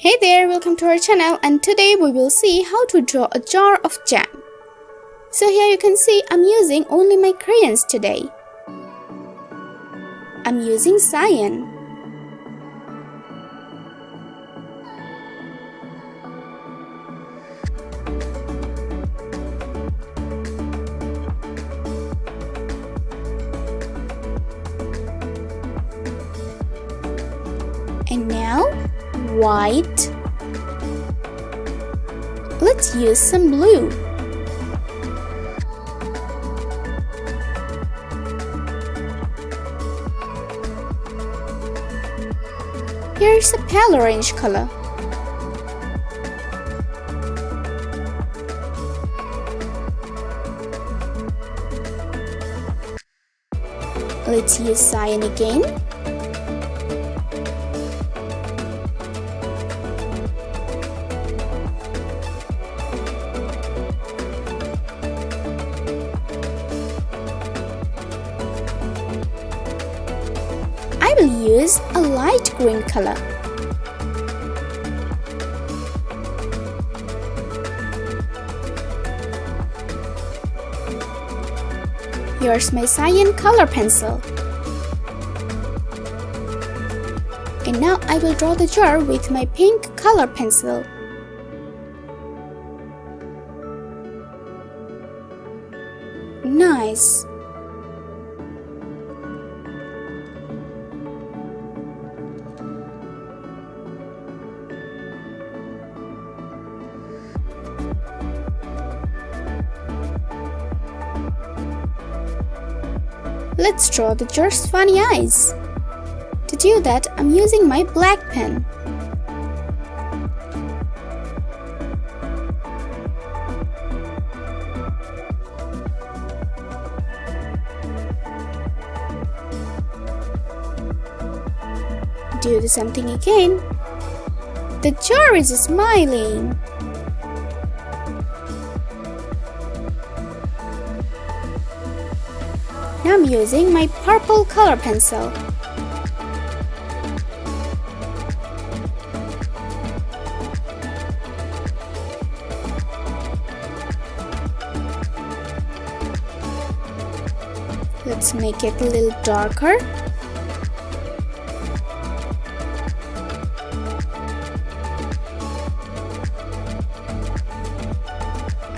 Hey there, welcome to our channel, and today we will see how to draw a jar of jam. So here you can see I'm using only my crayons today. I'm using cyan. And now white. Let's use some blue. Here's a pale orange color. Let's use cyan again. I will use a light green color. Here's my cyan color pencil. And now I will draw the jar with my pink color pencil. Nice! Let's draw the jar's funny eyes. To do that, I'm using my black pen. Do the same thing again. The jar is smiling. Now I'm using my purple color pencil. Let's make it a little darker.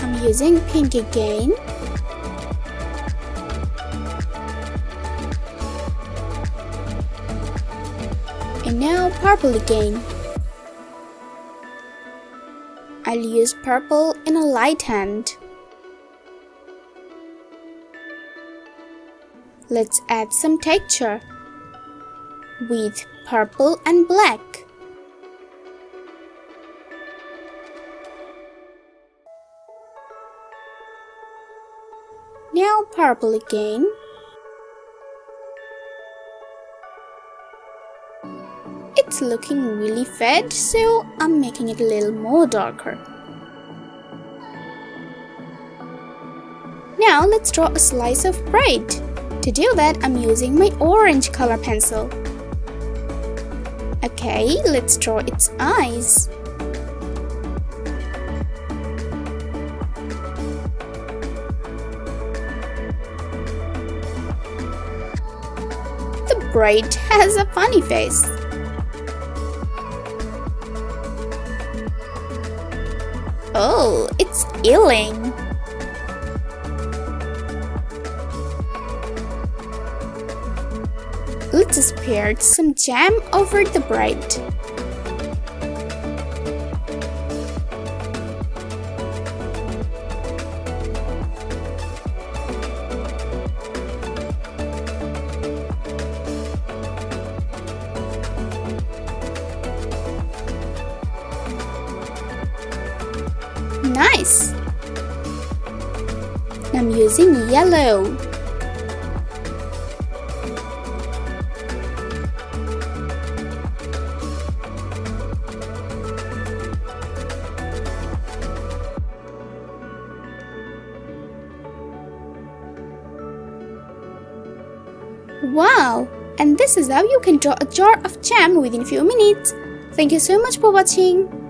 I'm using pink again. And now purple again. I'll use purple in a light hand. Let's add some texture with purple and black. Now purple again. It's looking really fade, so I'm making it a little more darker. Now let's draw a slice of bread. To do that, I'm using my orange color pencil. Okay, let's draw its eyes. The bread has a funny face. Oh, it's eating. Let's spread some jam over the bread. Nice! I'm using yellow. Wow! And this is how you can draw a jar of jam within few minutes. Thank you so much for watching.